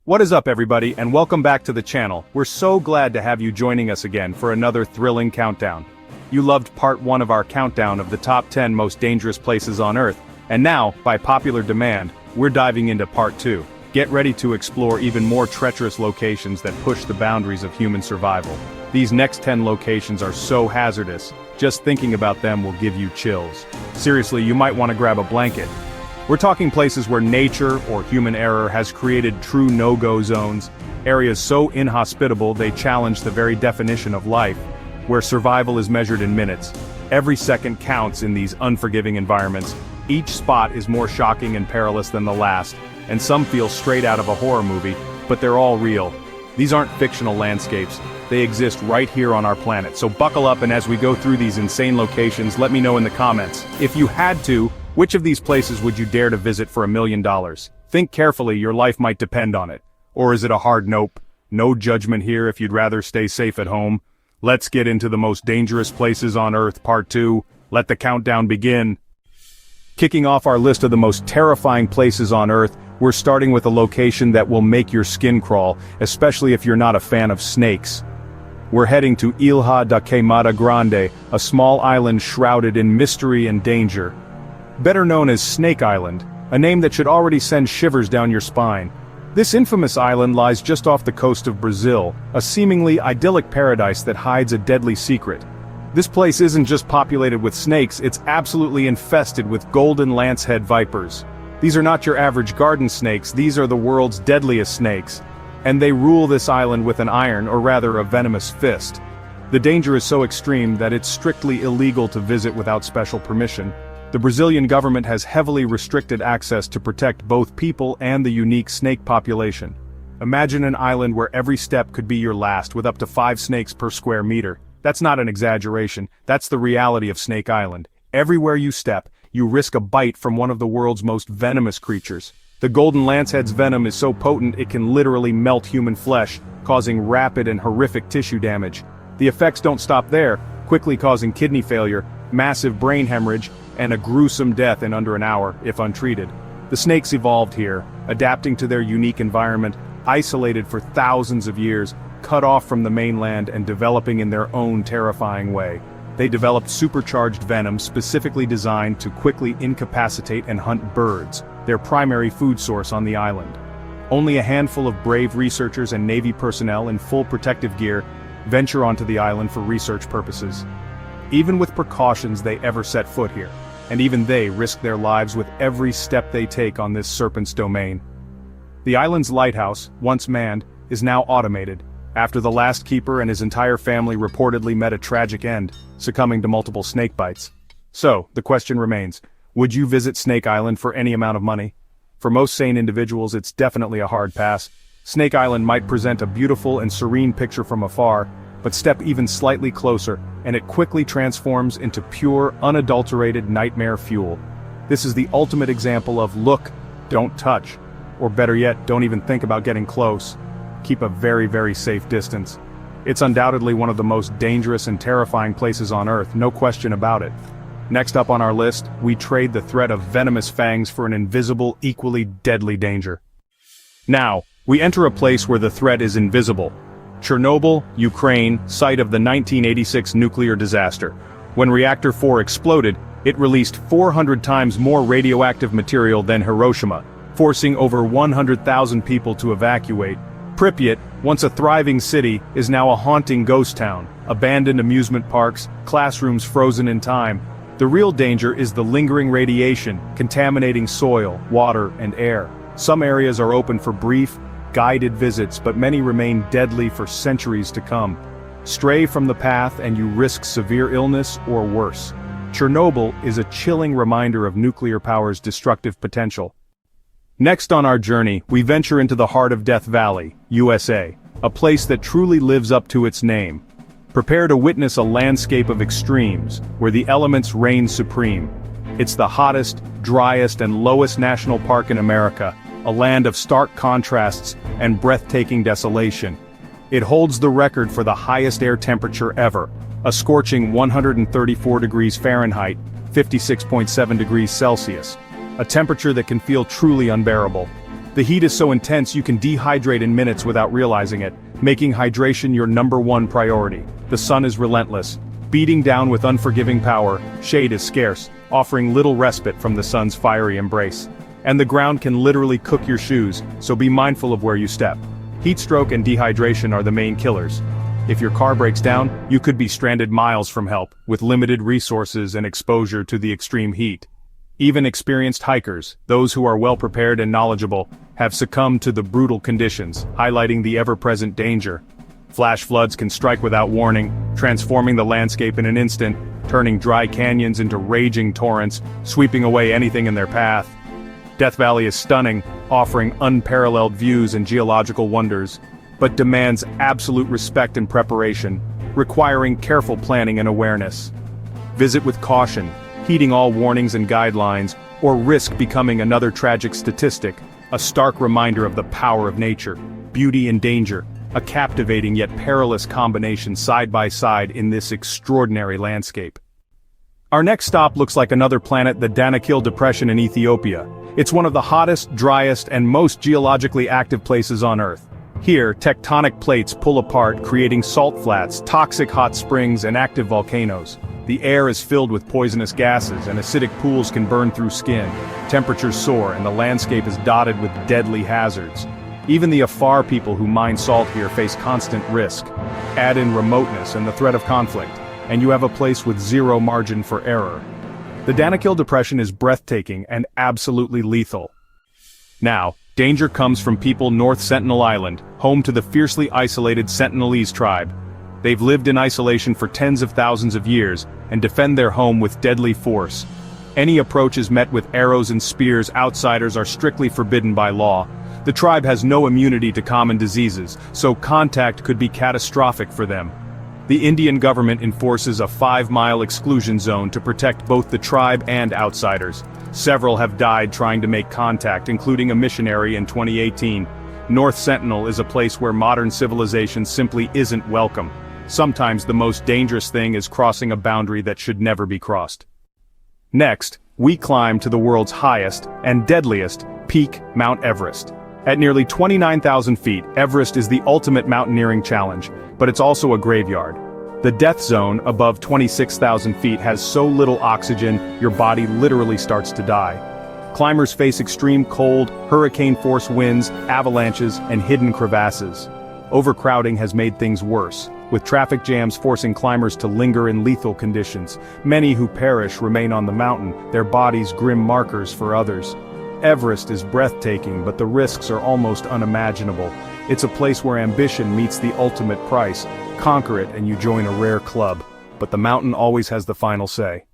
What is up everybody, and welcome back to the channel. We're so glad to have you joining us again for another thrilling countdown. You loved part 1 of our countdown of the top 10 most dangerous places on Earth, and now, by popular demand, we're diving into part 2. Get ready to explore even more treacherous locations that push the boundaries of human survival. These next 10 locations are so hazardous, just thinking about them will give you chills. Seriously, you might want to grab a blanket. We're talking places where nature or human error has created true no-go zones, areas so inhospitable they challenge the very definition of life, where survival is measured in minutes. Every second counts in these unforgiving environments. Each spot is more shocking and perilous than the last, and some feel straight out of a horror movie, but they're all real. These aren't fictional landscapes, they exist right here on our planet, so buckle up, and as we go through these insane locations, let me know in the comments. If you had to, which of these places would you dare to visit for $1 million? Think carefully, your life might depend on it. Or is it a hard nope? No judgment here if you'd rather stay safe at home. Let's get into the most dangerous places on Earth, part 2. Let the countdown begin. Kicking off our list of the most terrifying places on Earth, we're starting with a location that will make your skin crawl, especially if you're not a fan of snakes. We're heading to Ilha da Queimada Grande, a small island shrouded in mystery and danger. Better known as Snake Island, a name that should already send shivers down your spine. This infamous island lies just off the coast of Brazil, a seemingly idyllic paradise that hides a deadly secret. This place isn't just populated with snakes, it's absolutely infested with golden lancehead vipers. These are not your average garden snakes, these are the world's deadliest snakes. And they rule this island with an iron, or rather a venomous fist. The danger is so extreme that it's strictly illegal to visit without special permission. The Brazilian government has heavily restricted access to protect both people and the unique snake population. Imagine an island where every step could be your last, with up to 5 snakes per square meter. That's not an exaggeration, that's the reality of Snake Island. Everywhere you step, you risk a bite from one of the world's most venomous creatures. The golden lancehead's venom is so potent it can literally melt human flesh, causing rapid and horrific tissue damage. The effects don't stop there, quickly causing kidney failure, massive brain hemorrhage, and a gruesome death in under an hour, if untreated. The snakes evolved here, adapting to their unique environment, isolated for thousands of years, cut off from the mainland and developing in their own terrifying way. They developed supercharged venom specifically designed to quickly incapacitate and hunt birds, their primary food source on the island. Only a handful of brave researchers and Navy personnel in full protective gear venture onto the island for research purposes. Even with precautions, they ever set foot here, and even they risk their lives with every step they take on this serpent's domain. The island's lighthouse, once manned, is now automated, after the last keeper and his entire family reportedly met a tragic end, succumbing to multiple snake bites. So, the question remains, would you visit Snake Island for any amount of money? For most sane individuals, it's definitely a hard pass. Snake Island might present a beautiful and serene picture from afar, but step even slightly closer, and it quickly transforms into pure, unadulterated nightmare fuel. This is the ultimate example of look, don't touch. Or better yet, don't even think about getting close. Keep a very, very safe distance. It's undoubtedly one of the most dangerous and terrifying places on Earth, no question about it. Next up on our list, we trade the threat of venomous fangs for an invisible, equally deadly danger. Now, we enter a place where the threat is invisible. Chernobyl, Ukraine, site of the 1986 nuclear disaster. When Reactor 4 exploded, it released 400 times more radioactive material than Hiroshima, forcing over 100,000 people to evacuate. Pripyat, once a thriving city, is now a haunting ghost town, abandoned amusement parks, classrooms frozen in time. The real danger is the lingering radiation, contaminating soil, water, and air. Some areas are open for brief, guided visits, but many remain deadly for centuries to come. Stray from the path and you risk severe illness or worse. Chernobyl is a chilling reminder of nuclear power's destructive potential. Next on our journey, we venture into the heart of Death Valley, USA, a place that truly lives up to its name. Prepare to witness a landscape of extremes, where the elements reign supreme. It's the hottest, driest, and lowest national park in America, a land of stark contrasts and breathtaking desolation. It holds the record for the highest air temperature ever, a scorching 134 degrees Fahrenheit, 56.7 degrees Celsius, a temperature that can feel truly unbearable. The heat is so intense you can dehydrate in minutes without realizing it, making hydration your #1 priority. The sun is relentless. Beating down with unforgiving power, shade is scarce, offering little respite from the sun's fiery embrace. And the ground can literally cook your shoes, so be mindful of where you step. Heat stroke and dehydration are the main killers. If your car breaks down, you could be stranded miles from help, with limited resources and exposure to the extreme heat. Even experienced hikers, those who are well prepared and knowledgeable, have succumbed to the brutal conditions, highlighting the ever-present danger. Flash floods can strike without warning, transforming the landscape in an instant, turning dry canyons into raging torrents, sweeping away anything in their path. Death Valley is stunning, offering unparalleled views and geological wonders, but demands absolute respect and preparation, requiring careful planning and awareness. Visit with caution, heeding all warnings and guidelines, or risk becoming another tragic statistic, a stark reminder of the power of nature, beauty and danger, a captivating yet perilous combination side by side in this extraordinary landscape. Our next stop looks like another planet, the Danakil Depression in Ethiopia. It's one of the hottest, driest, and most geologically active places on Earth. Here, tectonic plates pull apart, creating salt flats, toxic hot springs, and active volcanoes. The air is filled with poisonous gases, and acidic pools can burn through skin. Temperatures soar, and the landscape is dotted with deadly hazards. Even the Afar people who mine salt here face constant risk. Add in remoteness and the threat of conflict, and you have a place with zero margin for error. The Danakil Depression is breathtaking and absolutely lethal. Now, danger comes from people North Sentinel Island, home to the fiercely isolated Sentinelese tribe. They've lived in isolation for tens of thousands of years, and defend their home with deadly force. Any approach is met with arrows and spears. Outsiders are strictly forbidden by law. The tribe has no immunity to common diseases, so contact could be catastrophic for them. The Indian government enforces a 5-mile exclusion zone to protect both the tribe and outsiders. Several have died trying to make contact, including a missionary in 2018. North Sentinel is a place where modern civilization simply isn't welcome. Sometimes the most dangerous thing is crossing a boundary that should never be crossed. Next, we climb to the world's highest and deadliest peak, Mount Everest. At nearly 29,000 feet, Everest is the ultimate mountaineering challenge, but it's also a graveyard. The death zone above 26,000 feet has so little oxygen, your body literally starts to die. Climbers face extreme cold, hurricane-force winds, avalanches, and hidden crevasses. Overcrowding has made things worse, with traffic jams forcing climbers to linger in lethal conditions. Many who perish remain on the mountain, their bodies grim markers for others. Everest is breathtaking, but the risks are almost unimaginable. It's a place where ambition meets the ultimate price. Conquer it and you join a rare club. But the mountain always has the final say.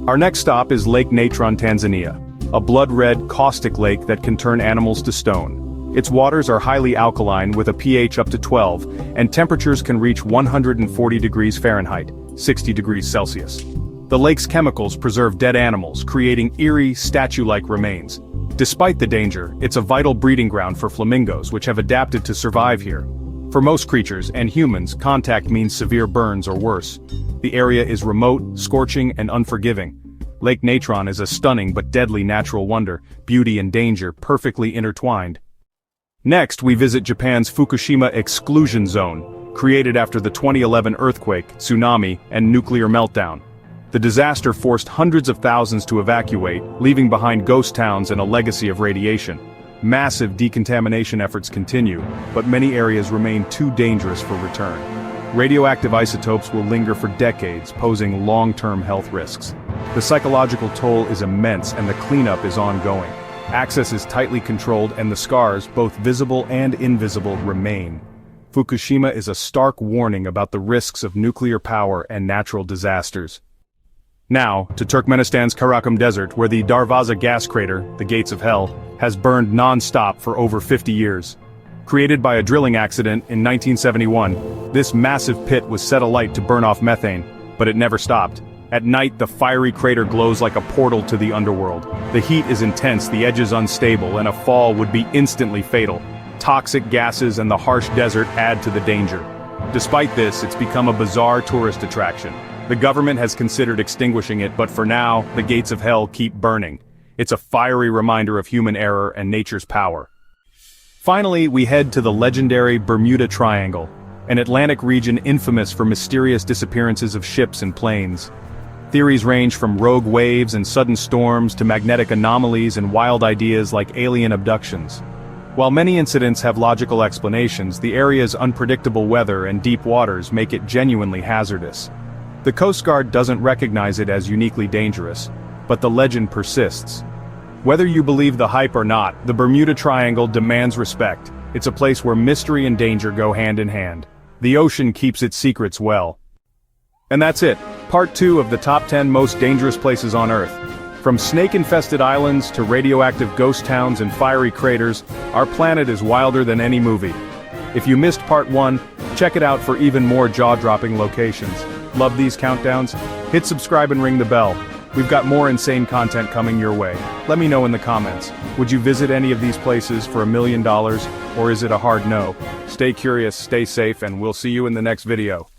Our next stop is Lake Natron, Tanzania, a blood-red, caustic lake that can turn animals to stone. Its waters are highly alkaline with a pH up to 12, and temperatures can reach 140 degrees Fahrenheit, 60 degrees Celsius. The lake's chemicals preserve dead animals, creating eerie, statue-like remains. Despite the danger, it's a vital breeding ground for flamingos, which have adapted to survive here. For most creatures, and humans, contact means severe burns or worse. The area is remote, scorching, and unforgiving. Lake Natron is a stunning but deadly natural wonder, beauty and danger perfectly intertwined. Next, we visit Japan's Fukushima Exclusion Zone, created after the 2011 earthquake, tsunami, and nuclear meltdown. The disaster forced hundreds of thousands to evacuate, leaving behind ghost towns and a legacy of radiation. Massive decontamination efforts continue, but many areas remain too dangerous for return. Radioactive isotopes will linger for decades, posing long-term health risks. The psychological toll is immense and the cleanup is ongoing. Access is tightly controlled and the scars, both visible and invisible, remain. Fukushima is a stark warning about the risks of nuclear power and natural disasters. Now, to Turkmenistan's Karakum Desert, where the Darvaza gas crater, the gates of hell, has burned non-stop for over 50 years. Created by a drilling accident in 1971, this massive pit was set alight to burn off methane, but it never stopped. At night, the fiery crater glows like a portal to the underworld. The heat is intense, the edges unstable, and a fall would be instantly fatal. Toxic gases and the harsh desert add to the danger. Despite this, it's become a bizarre tourist attraction. The government has considered extinguishing it, but for now, the gates of hell keep burning. It's a fiery reminder of human error and nature's power. Finally, we head to the legendary Bermuda Triangle, an Atlantic region infamous for mysterious disappearances of ships and planes. Theories range from rogue waves and sudden storms to magnetic anomalies and wild ideas like alien abductions. While many incidents have logical explanations, the area's unpredictable weather and deep waters make it genuinely hazardous. The Coast Guard doesn't recognize it as uniquely dangerous, but the legend persists. Whether you believe the hype or not, the Bermuda Triangle demands respect. It's a place where mystery and danger go hand in hand. The ocean keeps its secrets well. And that's it, part 2 of the top 10 most dangerous places on Earth. From snake-infested islands to radioactive ghost towns and fiery craters, our planet is wilder than any movie. If you missed part 1, check it out for even more jaw-dropping locations. Love these countdowns? Hit subscribe and ring the bell. We've got more insane content coming your way. Let me know in the comments. Would you visit any of these places for $1 million, or is it a hard no? Stay curious, stay safe, and we'll see you in the next video.